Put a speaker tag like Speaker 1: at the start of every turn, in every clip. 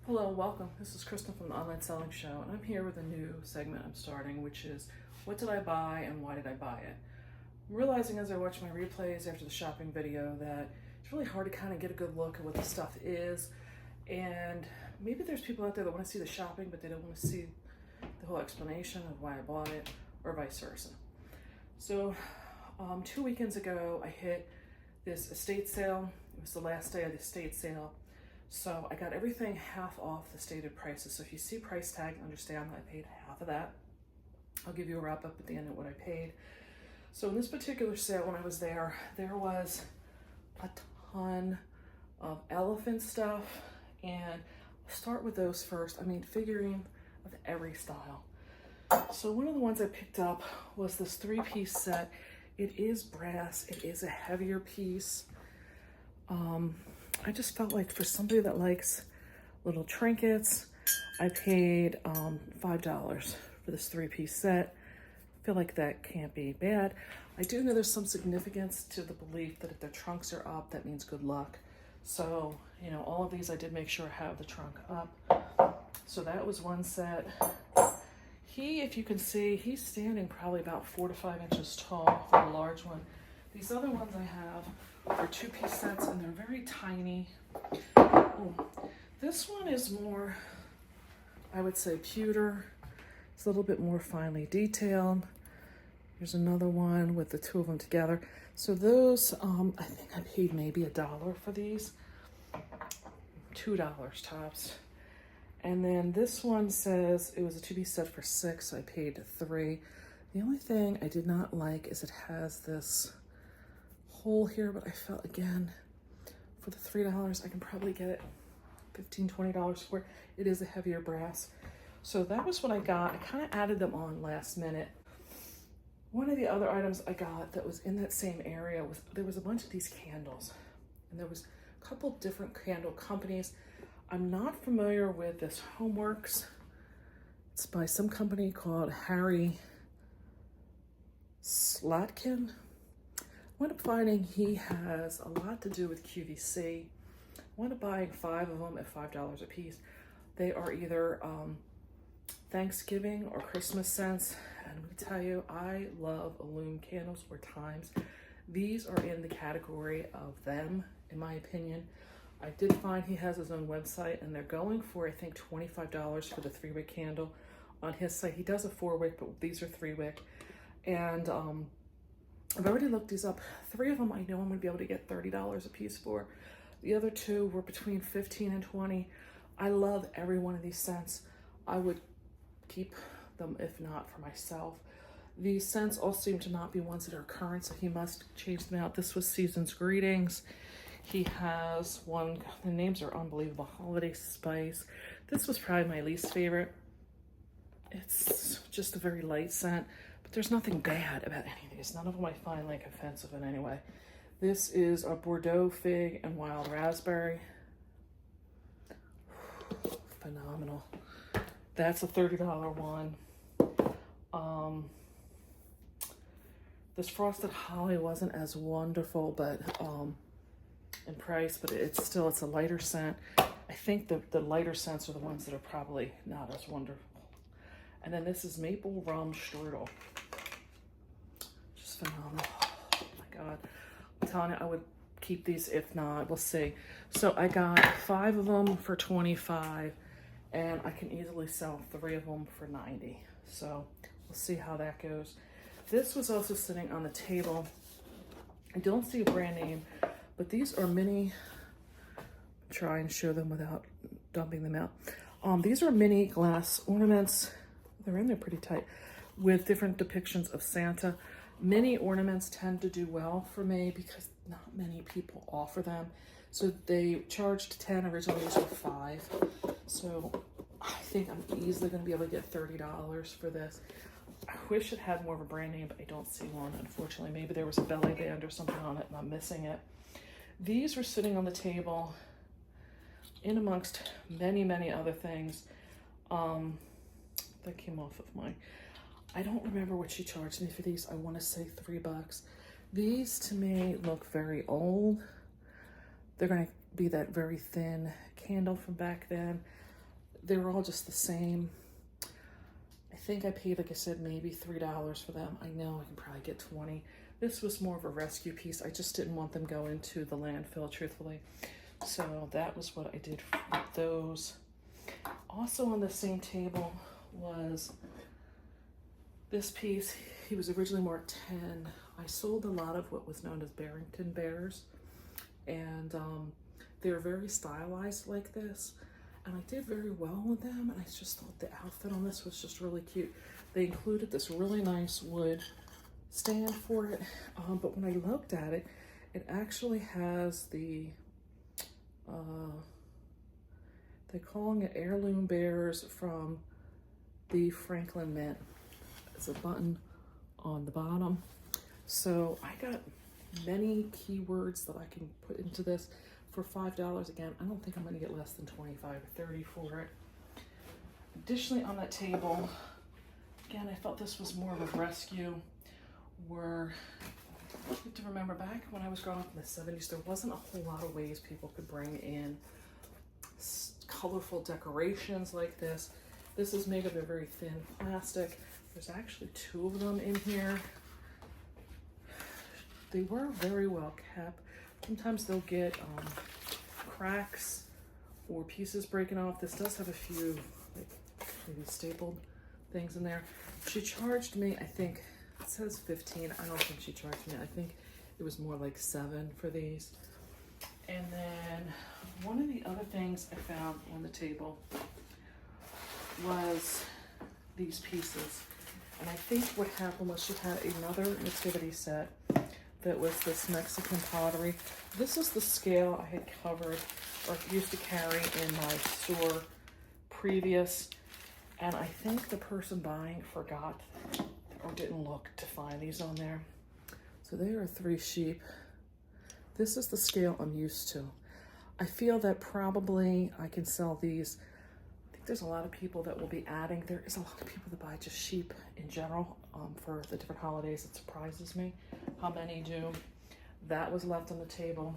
Speaker 1: Hello, welcome. This is Kristen from the Online Selling Show, and I'm here with a new segment I'm starting, which is what did I buy and why did I buy it? I'm realizing as I watch my replays after the shopping video that it's really hard to kind of get a good look at what the stuff is, and maybe there's people out there that want to see the shopping, but they don't want to see the whole explanation of why I bought it, or vice versa. So 2 weekends ago, I hit this estate sale. It was the last day of the estate sale. So I got everything half off the stated prices. So if you see price tag, understand that I paid half of that. I'll give you a wrap up at the end of what I paid. So in this particular sale, when I was there was a ton of elephant stuff, and I'll start with those first. I mean, figurine of every style. So one of the ones I picked up was this 3-piece set. It is brass, it is a heavier piece. I just felt like for somebody that likes little trinkets, I paid $5 for this 3-piece set. I feel like that can't be bad. I do know there's some significance to the belief that if their trunks are up, that means good luck. So, you know, all of these I did make sure I have the trunk up. So that was one set. If you can see, he's standing probably about 4 to 5 inches tall for a large one. These other ones I have are 2-piece sets, and they're very tiny. Oh, this one is more, I would say, pewter. It's a little bit more finely detailed. There's another one with the two of them together. So those, I think I paid maybe $1 for these. $2 tops. And then this one says it was a 2-piece set for $6, so I paid $3. The only thing I did not like is it has this hole here, but I felt, again, for the $3 I can probably get it $15, $20 for it. It is a heavier brass. So that was what I got. I kind of added them on last minute. One of the other items I got that was in that same area was there was a bunch of these candles, and there was a couple different candle companies. I'm not familiar with this Homeworks. It's by some company called Harry Slatkin. I wound up finding he has a lot to do with QVC. I wound up buying 5 of them at $5 a piece. They are either Thanksgiving or Christmas scents. And let me tell you, I love illumined candles or times. These are in the category of them, in my opinion. I did find he has his own website, and they're going for, I think, $25 for the 3-wick candle on his site. He does a 4-wick, but these are 3-wick. And I've already looked these up. 3 of them I know I'm gonna be able to get $30 a piece for. The other 2 were between $15 and $20. I love every one of these scents. I would keep them if not for myself. These scents all seem to not be ones that are current, so he must change them out. This was Season's Greetings. He has one, the names are unbelievable, Holiday Spice. This was probably my least favorite. It's just a very light scent, but there's nothing bad about any of these. None of them I find like offensive in any way. This is a Bordeaux Fig and Wild Raspberry. Phenomenal. That's a $30 one. This Frosted Holly wasn't as wonderful, but in price, but it's a lighter scent. I think the lighter scents are the ones that are probably not as wonderful. And then this is Maple Rum Strudel. Just phenomenal. Oh my God. I'm telling you, I would keep these if not. We'll see. So I got 5 of them for $25, and I can easily sell 3 of them for $90. So we'll see how that goes. This was also sitting on the table. I don't see a brand name, but these are mini. Try and show them without dumping them out. These are mini glass ornaments. They're in there pretty tight with different depictions of Santa. Mini ornaments tend to do well for me because not many people offer them. So they charged 10, originally these were 5. So I think I'm easily gonna be able to get $30 for this. I wish it had more of a brand name, but I don't see one, unfortunately. Maybe there was a belly band or something on it and I'm missing it. These were sitting on the table in amongst many, many other things. That came off of mine. I don't remember what she charged me for these. I want to say $3. These to me look very old. They're going to be that very thin candle from back then. they were all just the same. I think I paid, like I said, maybe $3 for them. I know I can probably get 20. This was more of a rescue piece. I just didn't want them going to the landfill, truthfully. So that was what I did with those. Also on the same table was this piece. He was originally marked 10. I sold a lot of what was known as Barrington Bears, and they were very stylized like this, and I did very well with them, and I just thought the outfit on this was just really cute. They included this really nice wood stand for it, but when I looked at it, it actually has the they're calling it heirloom bears from the Franklin Mint. It's a button on the bottom. So I got many keywords that I can put into this for $5. Again, I don't think I'm going to get less than 25 or 30 for it. Additionally, on that table, again, I felt this was more of a rescue, where you have to remember back when I was growing up in the 70s, there wasn't a whole lot of ways people could bring in colorful decorations like this. This is made of a very thin plastic. There's actually 2 of them in here. They were very well kept. Sometimes they'll get cracks or pieces breaking off. This does have a few like maybe stapled things in there. She charged me, I think, it says 15. I don't think she charged me. I think it was more like 7 for these. And then one of the other things I found on the table was these pieces. And I think what happened was she had another nativity set that was this Mexican pottery. This is the scale I had covered or used to carry in my store previous. And I think the person buying forgot or didn't look to find these on there. So there are 3 sheep. This is the scale I'm used to. I feel that probably I can sell these. I think there's a lot of people that will be adding. There is a lot of people that buy just sheep in general for the different holidays. It surprises me how many do. That was left on the table.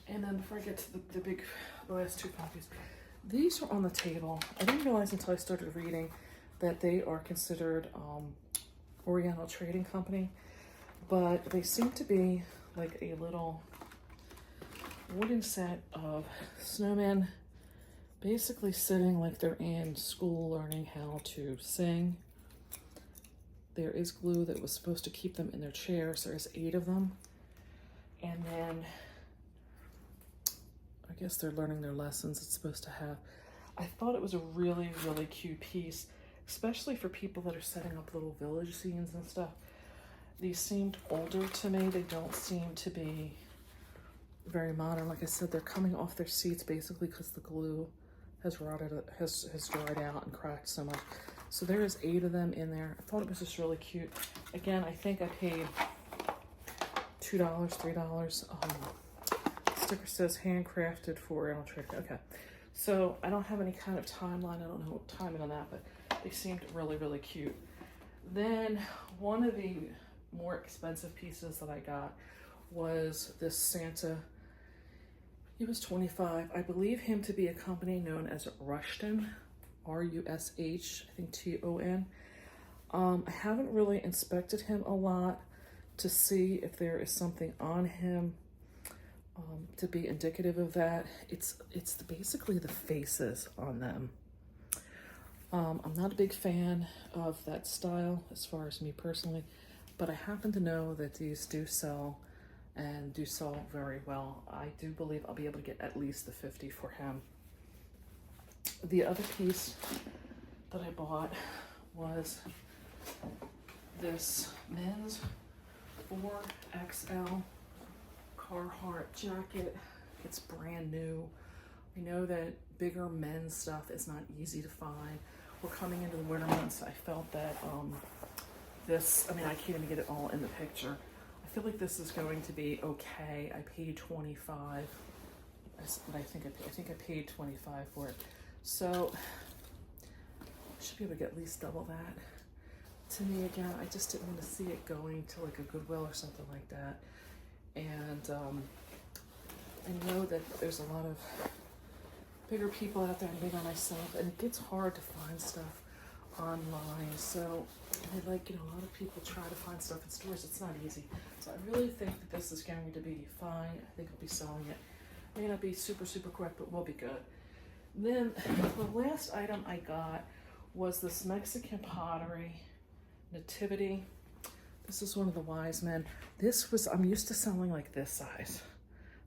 Speaker 1: And then before I get to the last 2 copies, these are on the table. I didn't realize until I started reading that they are considered Oriental Trading Company, but they seem to be like a little wooden set of snowmen, basically sitting like they're in school learning how to sing. There is glue that was supposed to keep them in their chairs. There's 8 of them. And then I guess they're learning their lessons it's supposed to have. I thought it was a really, really cute piece, especially for people that are setting up little village scenes and stuff. These seemed older to me. They don't seem to be very modern. Like I said, they're coming off their seats basically because the glue has rotted, has dried out and cracked so much. So there is 8 of them in there. I thought it was just really cute. Again, I think I paid $2, $3. Sticker says handcrafted for Oriental Trading. Okay, so I don't have any kind of timeline. I don't know what timing on that, but they seemed really, really cute. Then one of the more expensive pieces that I got was this Santa. He was 25. I believe him to be a company known as Rushton, R-U-S-H, I think T-O-N. I haven't really inspected him a lot to see if there is something on him to be indicative of that. It's basically the faces on them. I'm not a big fan of that style as far as me personally, but I happen to know that these do sell and do sell very well. I do believe I'll be able to get at least the 50 for him. The other piece that I bought was this men's 4XL Carhartt jacket. It's brand new. I know that bigger men's stuff is not easy to find. We're coming into the winter months. I felt that this, I mean, I can't even get it all in the picture. I feel like this is going to be okay. I paid 25. I think I paid 25 for it. So I should be able to get at least double that. To me, again, I just didn't want to see it going to like a Goodwill or something like that. And I know that there's a lot of bigger people out there and bigger myself, and it gets hard to find stuff online. So, and a lot of people try to find stuff in stores. It's not easy. So I really think that this is going to be fine. I think I'll be selling it. May not be super quick, but we'll be good. Then the last item I got was this Mexican pottery nativity. This is one of the wise men. I'm used to selling like this size.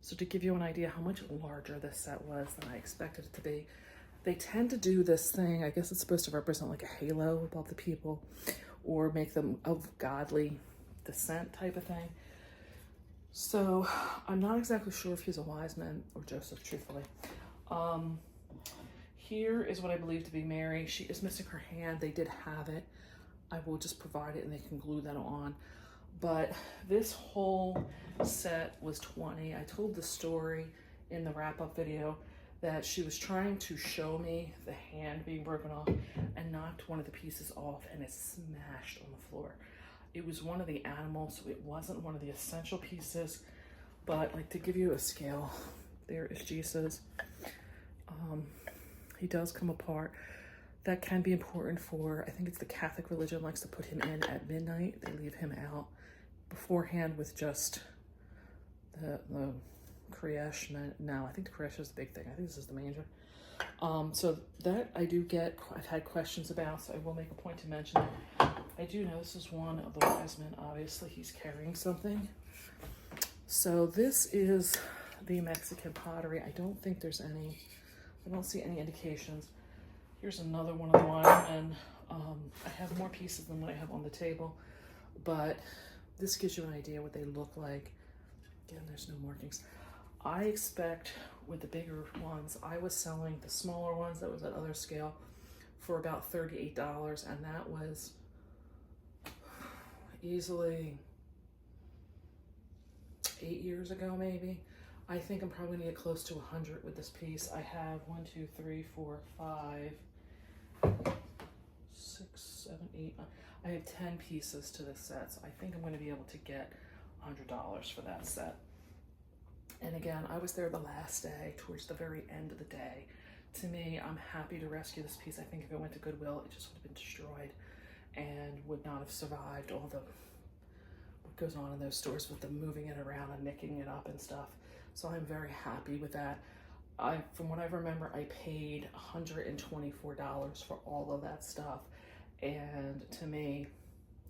Speaker 1: So to give you an idea how much larger this set was than I expected it to be, they tend to do this thing, I guess it's supposed to represent like a halo above the people or make them of godly descent type of thing. So I'm not exactly sure if he's a wise man or Joseph, truthfully. Here is what I believe to be Mary. She is missing her hand. They did have it. I will just provide it and they can glue that on. But this whole set was $20. I told the story in the wrap-up video that she was trying to show me the hand being broken off and knocked one of the pieces off and it smashed on the floor. It was one of the animals, so it wasn't one of the essential pieces, but like to give you a scale, there is Jesus. He does come apart. That can be important for, I think it's the Catholic religion likes to put him in at midnight. They leave him out beforehand with just the creche. No, I think the creche is the big thing. I think this is the manger. So that I do get, I've had questions about, so I will make a point to mention it. I do know this is one of the wise men. Obviously, he's carrying something. So this is the Mexican pottery. I don't think there's any, I don't see any indications. Here's another one of the wise men. I have more pieces than what I have on the table, but this gives you an idea what they look like. Again, there's no markings. I expect with the bigger ones, I was selling the smaller ones that was at other scale for about $38, and that was easily 8 years ago, maybe. I think I'm probably gonna get close to 100 with this piece. I have 1, 2, 3, 4, 5, 6, 7, 8. I have 10 pieces to this set, so I think I'm gonna be able to get $100 for that set. And again, I was there the last day, towards the very end of the day. To me, I'm happy to rescue this piece. I think if it went to Goodwill, it just would have been destroyed and would not have survived all the what goes on in those stores with them moving it around and nicking it up and stuff. So I'm very happy with that. From what I remember, I paid $124 for all of that stuff. And to me,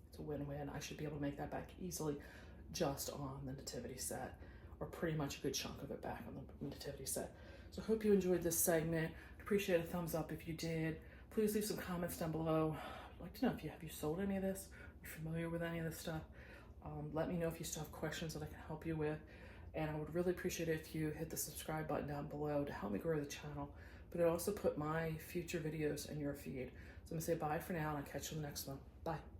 Speaker 1: it's a win-win. I should be able to make that back easily just on the nativity set, or pretty much a good chunk of it back on the nativity set. So I hope you enjoyed this segment. I'd appreciate a thumbs up if you did. Please leave some comments down below. I'd like to know if you sold any of this, you're familiar with any of this stuff. Let me know if you still have questions that I can help you with. And I would really appreciate it if you hit the subscribe button down below to help me grow the channel. But it also put my future videos in your feed. So I'm gonna say bye for now and I'll catch you in the next one. Bye.